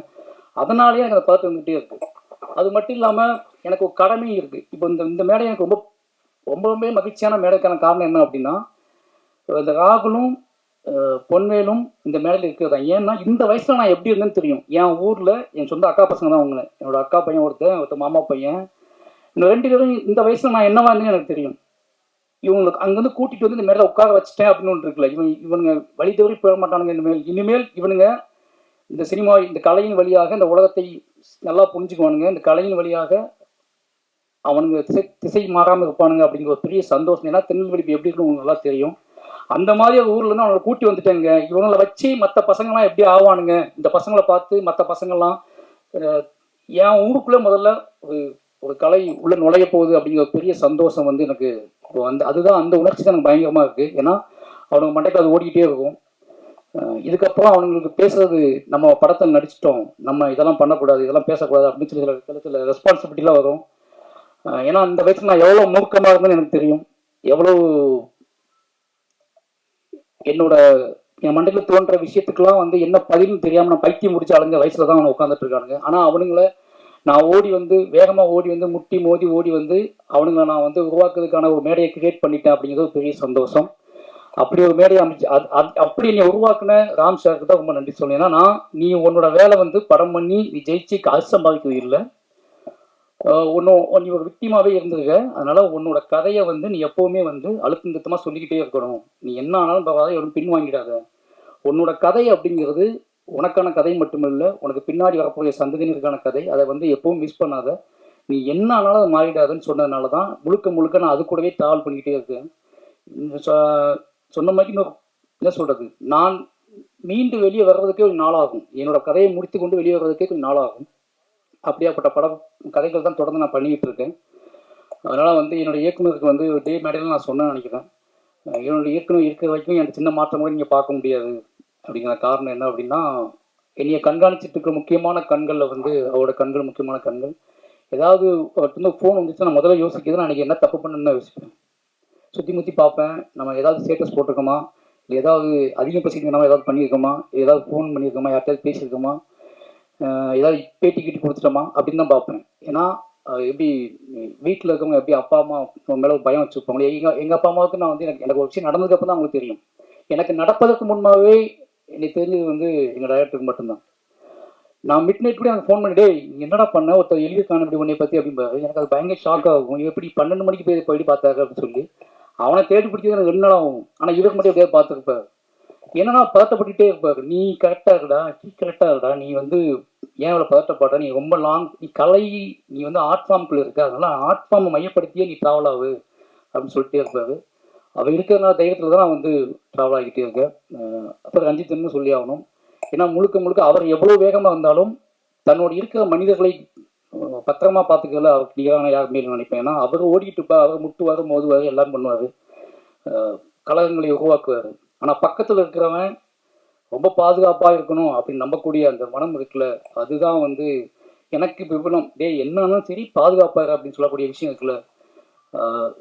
அதனாலேயே எனக்கு அதை பார்த்து வந்துகிட்டே இருக்குது. அது மட்டும் இல்லாமல் எனக்கு ஒரு கடமையும் இருக்குது. இப்போ இந்த மேடை எனக்கு ரொம்ப ரொம்ப மகிழ்ச்சியான மேடைக்கான காரணம் என்ன அப்படின்னா, இந்த ராகுலும் பொன்வேலும் இந்த மேடையில் இருக்கிறதா. ஏன்னா இந்த வயசில் நான் எப்படி இருந்தேன்னு தெரியும். என் ஊரில் என் சொந்த அக்கா பசங்க தான் அவங்க. என்னோட அக்கா பையன் ஒருத்தர் மாமா பையன். இந்த 2 பேரும் இந்த வயசில் நான் என்னவா இருந்தேன்னு எனக்கு தெரியும். இவங்களுக்கு அங்கேருந்து கூட்டிகிட்டு வந்து இந்த மேடையில் உட்கார வச்சுட்டேன் அப்படின்னு ஒன்று இருக்குல்ல. இவனுங்க வழி தவறி போக மாட்டானுங்க. இனிமேல் இவனுங்க இந்த சினிமா இந்த கலையின் வழியாக இந்த உலகத்தை நல்லா புரிஞ்சுக்குவானுங்க. இந்த கலையின் வழியாக அவனுங்க திசை மாறாமல் இருப்பானுங்க அப்படிங்கிற ஒரு பெரிய சந்தோஷம். ஏன்னா திருநெல்வேலி எப்படி இருக்குன்னு உங்களுக்கு நல்லா தெரியும். அந்த மாதிரி ஒரு ஊர்ல இருந்து அவனை கூட்டி வந்துட்டேங்க. இவங்களை வச்சு மற்ற பசங்கள்லாம் எப்படி ஆவானுங்க, இந்த பசங்களை பார்த்து மற்ற பசங்கள்லாம் என் ஊருக்குள்ள முதல்ல ஒரு கலை உள்ள நுழைய போகுது அப்படிங்கிற ஒரு பெரிய சந்தோஷம் வந்து எனக்கு அதுதான் அந்த உணர்ச்சி தான் எனக்கு பயங்கரமா இருக்கு. ஏன்னா அவனுங்க மண்டைக்கு அது ஓடிக்கிட்டே இருக்கும். இதுக்கப்புறம் அவனுங்களுக்கு பேசுறது நம்ம படத்தை நடிச்சிட்டோம், நம்ம இதெல்லாம் பண்ணக்கூடாது, இதெல்லாம் பேசக்கூடாது அப்படின்னு சொல்லி சில ரெஸ்பான்சிபிலிட்டிலாம் வரும். ஏன்னா அந்த வயசுல நான் எவ்வளோ மூர்க்கமாக இருந்தேன்னு எனக்கு தெரியும். எவ்வளோ என் மண்டையில் தோன்ற விஷயத்துக்கெல்லாம் வந்து என்ன பதில்னு தெரியாமல் நான் பைத்தியம் முடிச்சு அலைஞ்ச வயசுல தான் அவனை உட்காந்துட்டு இருக்கானுங்க. ஆனால் அவனுங்கள நான் வேகமாக ஓடி வந்து முட்டி மோதி ஓடி வந்து அவனுங்களை நான் வந்து உருவாக்குறதுக்கான ஒரு மேடையை கிரியேட் பண்ணிட்டேன் அப்படிங்கிறது ஒரு பெரிய சந்தோஷம். அப்படி ஒரு மேடையை அமைச்சு அப்படி நீ உருவாக்குன ராம் சாருக்கு தான் ரொம்ப நன்றி சொல்லுவேன். ஏன்னா நீ உன்னோட வேலை வந்து படம் பண்ணி நீ ஜெயிச்சு காசு சம்பாதிக்கிறது இல்லை, நீ ஒரு விக்டிமாவே இருந்திருக்க. அதனால உன்னோட கதையை வந்து நீ எப்பவுமே வந்து அழுத்தம் திருத்தமா சொல்லிக்கிட்டே இருக்கணும். நீ என்ன ஆனாலும் பரவாயில்ல, எவ்வளவு பின் வாங்கிடாத. உன்னோட கதை அப்படிங்கிறது உனக்கான கதை மட்டுமில்ல, உனக்கு பின்னாடி வரக்கூடிய சந்ததியினருக்கான கதை. அதை வந்து எப்பவும் மிஸ் பண்ணாத. நீ என்ன ஆனாலும் அதை மாறிடாதுன்னு சொன்னதுனால தான் முழுக்க நான் அது கூடவே டிராவல் பண்ணிக்கிட்டே இருக்கேன். சொன்ன மாதிரி என்ன சொல்றது, நான் மீண்டு வெளியே வர்றதுக்கே கொஞ்சம் நாளாகும். என்னோட கதையை முடித்து கொண்டு வெளியே வர்றதுக்கே கொஞ்சம் நாளாகும். அப்படியாப்பட்ட கதைகள் தான் தொடர்ந்து நான் பண்ணிக்கிட்டு இருக்கேன். அதனால வந்து என்னோட இயக்குநருக்கு வந்து டே மேடையில் நான் சொன்னேன்னு நினைக்கிறேன். என்னோட இயக்குனர் இருக்கிற வரைக்கும் எனக்கு சின்ன மாற்றம் கூட நீங்கள் பார்க்க முடியாது. அப்படிங்கிற காரணம் என்ன அப்படின்னா, என்னைய கண்காணிச்சிட்டு இருக்க முக்கியமான கண்களில் வந்து அவரோட கண்கள் முக்கியமான கண்கள். ஏதாவது ஃபோன் வந்துச்சுன்னா நான் முதல்ல யோசிக்கிறது நான் என்ன தப்பு பண்ணுன்னு யோசிப்பேன். சுற்றி முற்றி பார்ப்பேன், நம்ம ஏதாவது ஸ்டேட்டஸ் போட்டிருக்கோமா, இல்லை ஏதாவது அதிகம் பசிக்கு நம்ம ஏதாவது பண்ணியிருக்கோமா, ஏதாவது ஃபோன் பண்ணியிருக்கோமா, யார்கிட்ட பேசியிருக்கோமா, ஏதாவது பேட்டி கிட்டி கொடுத்துட்டோமா அப்படின்னு தான் பார்ப்பேன். ஏன்னா எப்படி வீட்டில் இருக்கவங்க எப்படி அப்பா அம்மா மேலே பயம் வச்சுருப்பாங்களே, எங்கள் அப்பா அம்மாவுக்கு நான் வந்து எனக்கு ஒரு விஷயம் நடந்ததுக்கப்புறம் தான் அவங்களுக்கு தெரியும். எனக்கு நடப்பதற்கு முன்பாகவே எனக்கு தெரிஞ்சது வந்து எங்கள் டைரக்டருக்கு மட்டும்தான். நான் மிட் நைட் கூட எனக்கு ஃபோன் பண்ணிட்டே என்னடா பண்ண ஒருத்தர் எழுதியிருக்கான இப்படி உன்னை பற்றி அப்படிம்பாரு. எனக்கு அது பயங்கர ஷாக் ஆகும். எப்படி 12 மணிக்கு போய் பார்த்தாரு அப்படின்னு சொல்லி அவனை தேடி பிடிச்சது எனக்கு 2 நாள் ஆகும். ஆனால் இவருக்கு மட்டும் எப்படியாவது பார்த்துருப்பாரு. என்னன்னா பதட்டப்பட்டுட்டே இருப்பாரு. நீ கரெக்டாக இருக்கடா, நீ வந்து ஏன் இவ்வளோ பதட்டப்படுற, நீ ரொம்ப நீ வந்து ஆர்ட் ஃபார்முக்குள்ள இருக்க, அதனால ஆர்ட் ஃபார்மை மையப்படுத்தியே நீ ட்ராவல் ஆகு அப்படின்னு சொல்லிட்டே இருப்பாரு. அவர் இருக்கிறதுனால தைரியத்தில் தான் நான் வந்து ட்ராவல் ஆகிட்டே இருக்கேன். அப்புறம் ரஞ்சித்னு சொல்லி ஆகணும். ஏன்னா முழுக்க அவர் எவ்வளோ வேகமாக இருந்தாலும் தன்னோட இருக்கிற மனிதர்களை பத்திரமா பார்த்துக்கல அவருக்கு நிகரான யாருமே நினைப்பேன். ஏன்னா அவர் ஓடிக்கிட்டு இருப்பார், அவர் முட்டுவார், மோதுவார், எல்லாம் பண்ணுவார், கழகங்களை உருவாக்குவார். ஆனால் பக்கத்தில் இருக்கிறவன் ரொம்ப பாதுகாப்பாக இருக்கணும் அப்படின்னு நம்பக்கூடிய அந்த மனம் இருக்குல்ல, அதுதான் வந்து எனக்கு விபணம். என்னன்னா சரி பாதுகாப்பாரு அப்படின்னு சொல்லக்கூடிய விஷயம் இருக்குல்ல,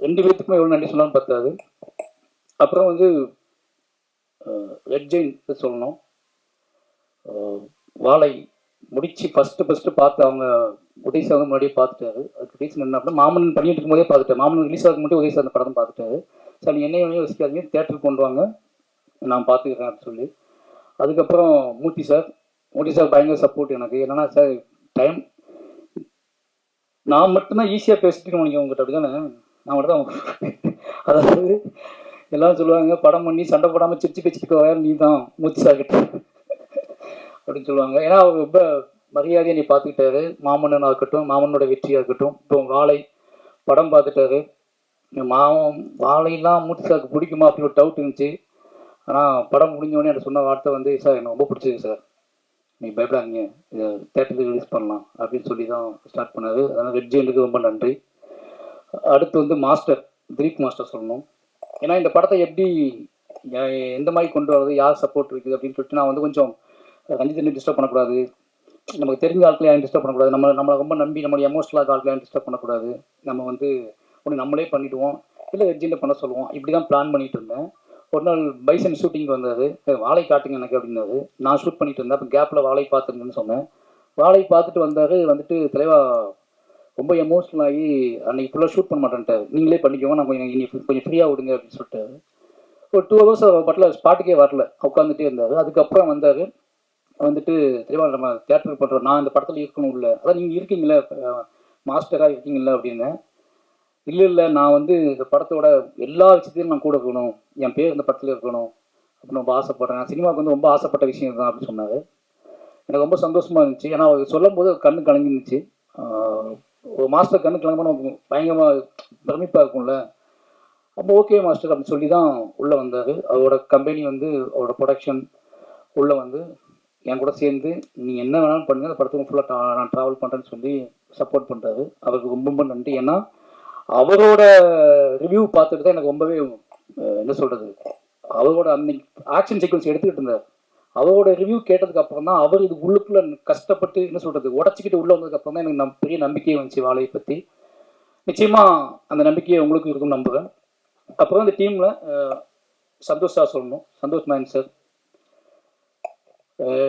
2 பேர்த்துக்குமே எவ்வளோ நன்றி சொல்லலாம்னு பார்த்தாது. அப்புறம் வந்து ரெட் ஜெயின் சொல்லணும். வாழை முடிச்சு ஃபஸ்ட்டு பார்த்து அவங்க உதய் சார் முன்னாடியே பார்த்துட்டாரு. அதுக்கு ரீசன் என்ன அப்படின்னா, மாமன் பண்ணிட்டு இருக்கும் போதே பார்த்துட்டேன். மாமன் ரிலீஸ் ஆகும் மட்டும் உதய் சார் அந்த படம் பார்த்துட்டாரு. சார் நீ என்னையும் யோசிக்காதீங்க, தேட்டருக்கு கொண்டு வாங்க, நான் பார்த்துக்கிறேன் அப்படின்னு சொல்லி. அதுக்கப்புறம் மூர்த்தி சார் பயங்கர சப்போர்ட் எனக்கு. என்னன்னா சார் டைம் நான் மட்டும்தான் ஈஸியாக பேசிட்டு நினைக்கிறேன் உங்ககிட்ட, அப்படி தானே? நான் மட்டும் தான் அதாவது எல்லாரும் சொல்லுவாங்க படம் பண்ணி சண்டை போடாமல் சிரிச்சு பேச்சுட்டு வர நீ தான் மூர்த்தி சார் கிட்ட அப்படின்னு சொல்லுவாங்க. ஏன்னா அவர் ரொம்ப மரியாதையை நீ பார்த்துக்கிட்டாரு. மாமன்னனாக இருக்கட்டும், மாமன்னோட வெற்றியாக இருக்கட்டும். இப்போ வாழை படம் பார்த்துட்டாரு. வாழையெல்லாம் மூர்த்தி சாருக்கு பிடிக்குமா அப்படின்னு ஒரு டவுட் இருந்துச்சு. ஆனால் படம் முடிஞ்சோடனே எனக்கு சொன்ன வார்த்தை வந்து, சார் எனக்கு ரொம்ப பிடிச்சிருக்கு சார், நீ பயப்படாதீங்க, இதை தேட்டருக்கு ரிலீஸ் பண்ணலாம் அப்படின்னு சொல்லி தான் ஸ்டார்ட் பண்ணாரு. அதனால் ரெட் ஜெயினுக்கு ரொம்ப நன்றி. அடுத்து வந்து திலீப் மாஸ்டர் சொல்லணும். ஏன்னா இந்த படத்தை எப்படி எந்த மாதிரி கொண்டு வரது, யார் சப்போர்ட் இருக்குது அப்படின்னு சொல்லிட்டு நான் வந்து கொஞ்சம் ரஞ்சித் டிஸ்டர்ப் பண்ணக்கூடாது, நமக்கு தெரிஞ்ச ஆட்களை யாரும் டிஸ்டர்ப் பண்ணக்கூடாது, நம்மளை ரொம்ப நம்பி நம்மளுடைய எமோஷனலாக ஆட்களை யாரும் டிஸ்டர்ப் பண்ணக்கூடாது, நம்ம வந்து ஒன்று நம்மளே பண்ணிவிடுவோம், இல்லை ரெட் ஜெயினை பண்ண சொல்லுவோம், இப்படி தான் பிளான் பண்ணிட்டு இருந்தேன். ஒரு நாள் பைசன் ஷூட்டிங் வந்தார், வாழை காட்டுங்க எனக்கு அப்படின்னாரு. நான் ஷூட் பண்ணிட்டு இருந்தேன். அப்போ கேப்பில் வாழை பார்த்துருங்கன்னு சொன்னேன். வாழை பார்த்துட்டு வந்தார். வந்துட்டு தலைவா ரொம்ப எமோஷனல் ஆகி அன்றைக்கி ஃபுல்லாக ஷூட் பண்ண மாட்டேன்ட்டார், நீங்களே பண்ணிக்கோங்க, நான் கொஞ்சம் ஃப்ரீயாக விடுங்க அப்படின்னு சொல்லிட்டாரு. ஒரு 2 ஹவர்ஸ் பட்டில் ஸ்பாட்டுக்கே வரல, உட்காந்துட்டே இருந்தார். அதுக்கப்புறம் வந்தார், வந்துட்டு தெளிவாக நம்ம தியேட்டருக்கு பண்ணுறோம், நான் இந்த படத்தில் இருக்கணும் உள்ள, அதான் நீங்கள் இருக்கீங்களே மாஸ்டராக இருக்கீங்களா அப்படின்னு. இல்லை நான் வந்து இந்த படத்தோட எல்லா விஷயத்தையும் நான் கூட இருக்கணும், என் பேர் இந்த படத்தில் இருக்கணும் அப்படின்னு ரொம்ப ஆசைப்பட்றேன். நான் சினிமாவுக்கு வந்து ரொம்ப ஆசைப்பட்ட விஷயம் தான் அப்படின்னு சொன்னார். எனக்கு ரொம்ப சந்தோஷமாக இருந்துச்சு. ஏன்னா அவர் சொல்லும் போது கண்ணு கலங்கிருந்துச்சு. ஒரு மாஸ்டர் கண்ணு கலங்கமாக நமக்கு பயங்கரமாக பிரமிப்பாக இருக்கும்ல. அப்போ ஓகே மாஸ்டர் அப்படின்னு சொல்லி தான் உள்ளே வந்தார். அவரோட கம்பெனி வந்து அவரோட ப்ரொடக்ஷன் உள்ளே வந்து என் கூட சேர்ந்து நீங்கள் என்ன வேணாலும் பண்ணுங்கள், அந்த படத்துக்கு ஃபுல்லாக நான் ட்ராவல் பண்ணுறேன்னு சொல்லி சப்போர்ட் பண்ணுறாரு. அவருக்கு ரொம்ப ரொம்ப நன்றி. ஏன்னா அவரோட ரிவ்யூ பார்த்துட்டு தான் எனக்கு ரொம்பவே என்ன சொல்கிறது, அவரோட அந்த ஆக்ஷன் சீக்வன்ஸ் எடுத்துக்கிட்டு இருந்தார். அவரோட ரிவ்யூ கேட்டதுக்கு அப்புறம் தான் அவர் இது உள்ளுக்குள்ளே கஷ்டப்பட்டு என்ன சொல்கிறது உடச்சிக்கிட்டு உள்ளே வந்ததுக்கு அப்புறம் தான் எனக்கு பெரிய நம்பிக்கையை வந்துச்சு வாழையை பற்றி. நிச்சயமாக அந்த நம்பிக்கையை உங்களுக்கு இருக்குன்னு நம்புகிறேன். அப்புறம் இந்த டீமில் சந்தோஷ் சார் சொல்லணும். சந்தோஷ் மேன் சார்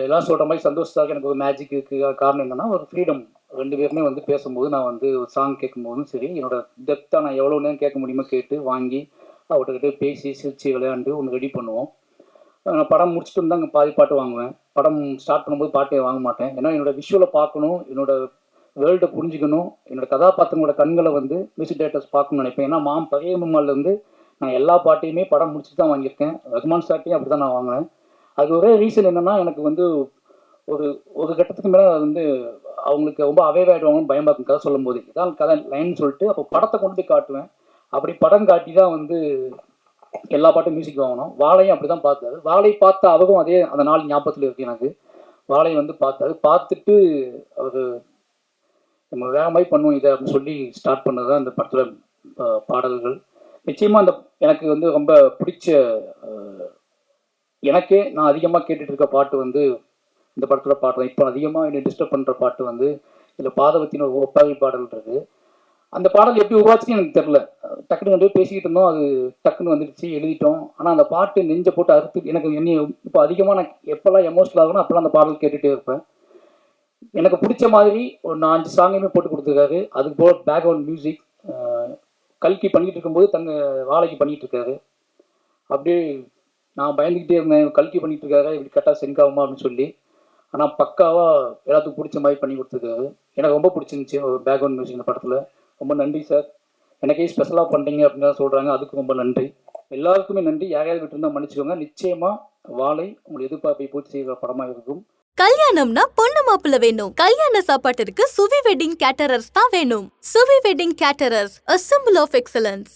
எல்லாம் சொல்கிற மாதிரி சந்தோஷ் சார் எனக்கு ஒரு மேஜிக் இருக்குது. காரணம் என்னென்னா ஒரு ஃப்ரீடம். 2 பேருமே வந்து பேசும்போது நான் வந்து ஒரு சாங் கேட்கும்போதும் சரி, என்னோட டெப்த்தாக நான் எவ்வளோ நேரம் கேட்க முடியுமோ கேட்டு வாங்கி அவர்கிட்ட பேசி சிரித்து விளையாண்டு ஒன்று ரெடி பண்ணுவோம். நான் படம் முடிச்சுட்டு வந்து அங்கே பாதி பாட்டு வாங்குவேன். படம் ஸ்டார்ட் பண்ணும்போது பாட்டே வாங்க மாட்டேன். ஏன்னா என்னோடய விஷுவலை பார்க்கணும், என்னோடய வேர்ல்டை புரிஞ்சுக்கணும், என்னோடய கதாபாத்திரங்களோட கண்களை வந்து மியூசிக் டைரக்டர்ஸ் பார்க்கணும்னு நினைப்பேன். ஏன்னா பழைய மும்மாலேருந்து நான் எல்லா பாட்டையுமே படம் முடிச்சுட்டு தான் வாங்கியிருக்கேன். ரஹ்மான் சார்ட்டையும் அப்படி தான் நான் வாங்கினேன். அது ஒரே ரீசன் என்னென்னா எனக்கு வந்து ஒரு கட்டத்துக்கு மேலே வந்து அவங்களுக்கு ரொம்ப அவைவாயிடுவாங்கன்னு பயமாக இருக்கும் கதை சொல்லும் போது. இதான் கதை லைன்னு சொல்லிட்டு அப்போ படத்தை கொண்டு போய் காட்டுவேன். அப்படி படம் காட்டி தான் வந்து எல்லா பாட்டும் மியூசிக் வாங்கணும். வாழையும் அப்படி தான் பார்த்தாரு. வாழை பார்த்த அவரும் அதே அந்த நாள் ஞாபகத்தில் இருக்குது எனக்கு. வாழை வந்து பார்த்தாரு. பார்த்துட்டு அவர் நம்ம வேற மாதிரி பண்ணுவோம் இதை அப்படின்னு சொல்லி ஸ்டார்ட் பண்ணது தான் இந்த படத்தில் பாடல்கள். நிச்சயமாக அந்த எனக்கு வந்து ரொம்ப பிடிச்ச எனக்கே நான் அதிகமாக கேட்டுட்டு இருக்க பாட்டு வந்து இந்த படத்தோட பாட்டு தான். இப்போ அதிகமாக என்னை டிஸ்டர்ப் பண்ணுற பாட்டு வந்து இதில் பாதவத்தின் ஒரு ஒப்பாவி பாடல் இருக்குது. அந்த பாடல் எப்படி உருவாச்சுன்னு எனக்கு தெரில. டக்குன்னு வந்து பேசிக்கிட்டு இருந்தோம், அது டக்குன்னு வந்துடுச்சு, எழுதிட்டோம். ஆனால் அந்த பாட்டு நெஞ்சை போட்டு அறுத்து எனக்கு இப்போ அதிகமாக நான் எப்போல்லாம் எமோஷனல் ஆகணும் அப்போல்லாம் அந்த பாடல் கேட்டுகிட்டே இருப்பேன். எனக்கு பிடிச்ச மாதிரி ஒரு 4 சாங்கையுமே போட்டு கொடுத்துருக்காரு. அதுக்கு போல் பேக்ரவுண்ட் மியூசிக் கல்கி பண்ணிகிட்டு இருக்கும்போது வாழைக்கு பண்ணிகிட்டு இருக்காரு. அப்படியே நான் பயந்துக்கிட்டே இருந்தேன், கல்கி பண்ணிகிட்டு இருக்காரு இப்படி கரெக்டாக சென்க் ஆகுமா அப்படின்னு சொல்லி. ஆனால் பக்காவாக எல்லாத்துக்கும் பிடிச்ச மாதிரி பண்ணி கொடுத்துருக்காரு. எனக்கு ரொம்ப பிடிச்சிருந்துச்சி ஒரு பேக்ரவுண்ட் மியூசிக் இந்த படத்தில். ரொம்ப நன்றி சார். எனக்கே ஸ்பெஷலாக பண்ணுறீங்க அப்படின்னு தான் சொல்கிறாங்க, அதுக்கு ரொம்ப நன்றி. எல்லாருக்குமே நன்றி. யாரையாவது விட்டு இருந்தால் மன்னிச்சுக்கோங்க. நிச்சயமாக வாழை உங்களை எதிர்பார்ப்பை பூர்த்தி செய்கிற படமாக இருக்கும். கல்யாணம்னா பொண்ணு மாப்பிள்ள வேணும். கல்யாண சாப்பாட்டிற்கு சுவி வெட்டிங் கேட்டரர்ஸ் தான் வேணும். Suvi wedding caterers, a symbol of excellence.